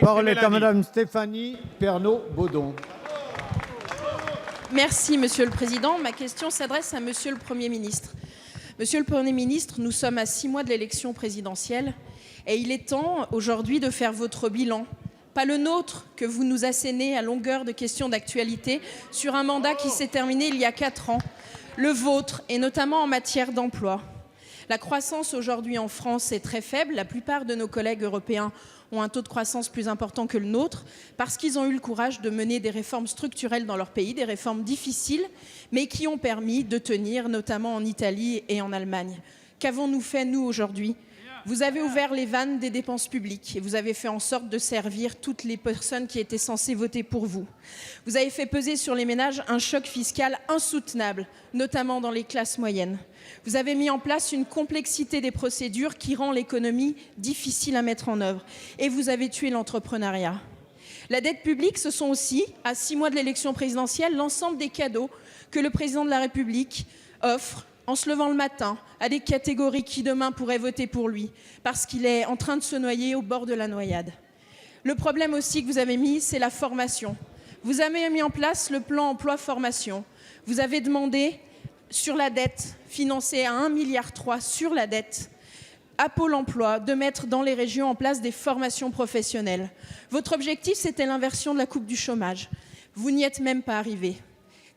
parole est à Madame Stéphanie Pernaut-Baudon. Merci, Monsieur le Président. Ma question s'adresse à Monsieur le Premier ministre. Monsieur le Premier ministre, nous sommes à 6 mois de l'élection présidentielle et il est temps aujourd'hui de faire votre bilan. Pas le nôtre que vous nous assénez à longueur de questions d'actualité sur un mandat qui s'est terminé il y a 4 ans. Le vôtre, et notamment en matière d'emploi. La croissance aujourd'hui en France est très faible. La plupart de nos collègues européens ont un taux de croissance plus important que le nôtre parce qu'ils ont eu le courage de mener des réformes structurelles dans leur pays, des réformes difficiles, mais qui ont permis de tenir, notamment en Italie et en Allemagne. Qu'avons-nous fait, nous, aujourd'hui ? Vous avez ouvert les vannes des dépenses publiques et vous avez fait en sorte de servir toutes les personnes qui étaient censées voter pour vous. Vous avez fait peser sur les ménages un choc fiscal insoutenable, notamment dans les classes moyennes. Vous avez mis en place une complexité des procédures qui rend l'économie difficile à mettre en œuvre. Et vous avez tué l'entrepreneuriat. La dette publique, ce sont aussi, à 6 mois de l'élection présidentielle, l'ensemble des cadeaux que le président de la République offre en se levant le matin à des catégories qui demain pourraient voter pour lui, parce qu'il est en train de se noyer au bord de la noyade. Le problème aussi que vous avez mis, c'est la formation. Vous avez mis en place le plan emploi-formation. Vous avez demandé sur la dette, financée à 1,3 milliard sur la dette, à Pôle emploi de mettre dans les régions en place des formations professionnelles. Votre objectif, c'était l'inversion de la courbe du chômage. Vous n'y êtes même pas arrivé.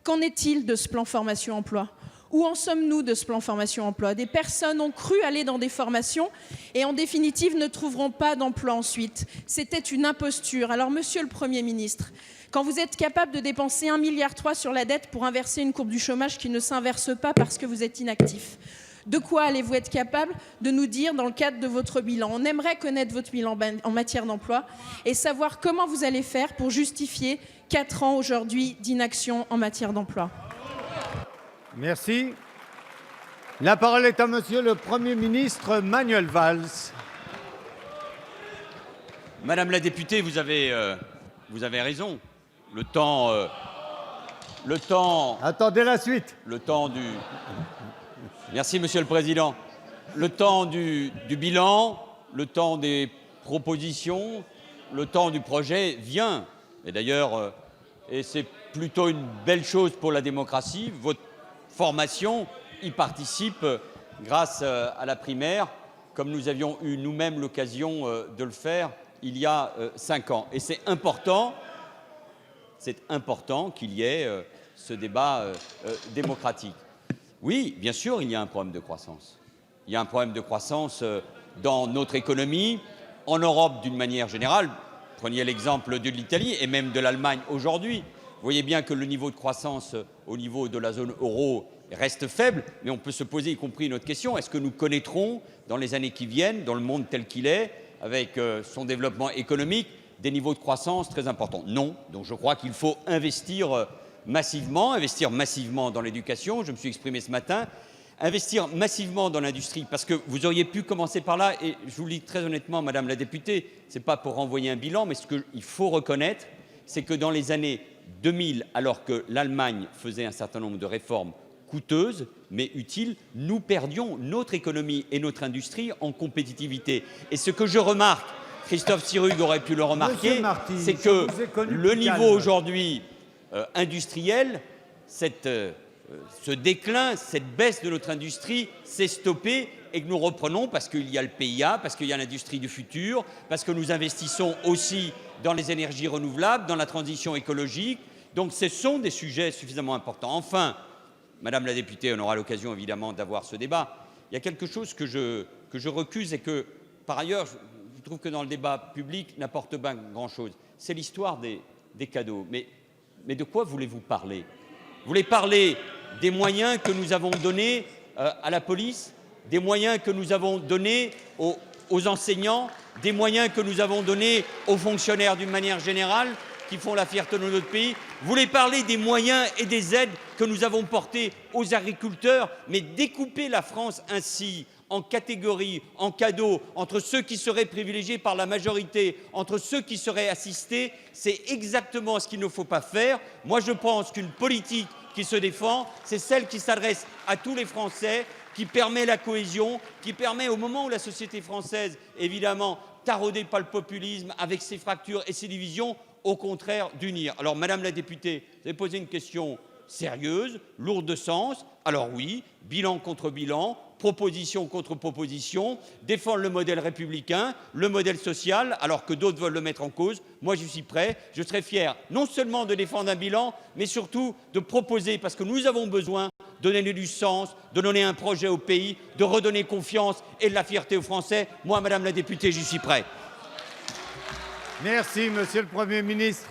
Qu'en est-il de ce plan formation-emploi ? Où en sommes-nous de ce plan formation-emploi ? Des personnes ont cru aller dans des formations et en définitive ne trouveront pas d'emploi ensuite. C'était une imposture. Alors, Monsieur le Premier ministre, quand vous êtes capable de dépenser 1,3 milliard sur la dette pour inverser une courbe du chômage qui ne s'inverse pas parce que vous êtes inactif, de quoi allez-vous être capable de nous dire dans le cadre de votre bilan ? On aimerait connaître votre bilan en matière d'emploi et savoir comment vous allez faire pour justifier 4 ans aujourd'hui d'inaction en matière d'emploi. Merci. La parole est à Monsieur le Premier ministre Manuel Valls. Madame la députée, vous avez raison. Le temps. Attendez la suite. Le temps du. Merci, Monsieur le Président. Le temps du bilan, le temps des propositions, le temps du projet vient. Et d'ailleurs, et c'est plutôt une belle chose pour la démocratie, votre formation y participe grâce à la primaire, comme nous avions eu nous-mêmes l'occasion de le faire il y a 5 ans. Et c'est important qu'il y ait ce débat démocratique. Oui, bien sûr, il y a un problème de croissance. Il y a un problème de croissance dans notre économie, en Europe d'une manière générale. Prenez l'exemple de l'Italie et même de l'Allemagne aujourd'hui. Vous voyez bien que le niveau de croissance au niveau de la zone euro reste faible, mais on peut se poser y compris une autre question. Est-ce que nous connaîtrons dans les années qui viennent, dans le monde tel qu'il est, avec son développement économique, des niveaux de croissance très importants? Non. Donc je crois qu'il faut investir massivement dans l'éducation. Je me suis exprimé ce matin. Investir massivement dans l'industrie, parce que vous auriez pu commencer par là, et je vous le dis très honnêtement, Madame la députée, ce n'est pas pour renvoyer un bilan, mais ce qu'il faut reconnaître, c'est que dans les années 2000, alors que l'Allemagne faisait un certain nombre de réformes coûteuses mais utiles, nous perdions notre économie et notre industrie en compétitivité. Et ce que je remarque, Christophe Sirugue aurait pu le remarquer, c'est que le niveau aujourd'hui industriel, ce déclin, cette baisse de notre industrie s'est stoppée et que nous reprenons parce qu'il y a le PIA, parce qu'il y a l'industrie du futur, parce que nous investissons aussi dans les énergies renouvelables, dans la transition écologique. Donc ce sont des sujets suffisamment importants. Enfin, Madame la députée, on aura l'occasion évidemment d'avoir ce débat. Il y a quelque chose que je recuse et que, par ailleurs, je trouve que dans le débat public n'apporte pas grand-chose. C'est l'histoire des cadeaux. Mais de quoi voulez-vous parler ? Vous voulez parler des moyens que nous avons donnés à la police, des moyens que nous avons donnés aux enseignants, des moyens que nous avons donnés aux fonctionnaires d'une manière générale qui font la fierté de notre pays. Vous voulez parler des moyens et des aides que nous avons portés aux agriculteurs, mais découper la France ainsi en catégories, en cadeaux, entre ceux qui seraient privilégiés par la majorité, entre ceux qui seraient assistés, c'est exactement ce qu'il ne faut pas faire. Moi, je pense qu'une politique qui se défend, c'est celle qui s'adresse à tous les Français, qui permet la cohésion, qui permet, au moment où la société française, évidemment, tarauder par le populisme avec ses fractures et ses divisions, au contraire d'unir. Alors Madame la députée, vous avez posé une question sérieuse, lourde de sens. Alors oui, bilan contre bilan, proposition contre proposition, défendre le modèle républicain, le modèle social, alors que d'autres veulent le mettre en cause. Moi, je suis prêt, je serai fier non seulement de défendre un bilan, mais surtout de proposer, parce que nous avons besoin de donner du sens, de donner un projet au pays, de redonner confiance et de la fierté aux Français. Moi, Madame la députée, j'y suis prêt. Merci, Monsieur le Premier ministre.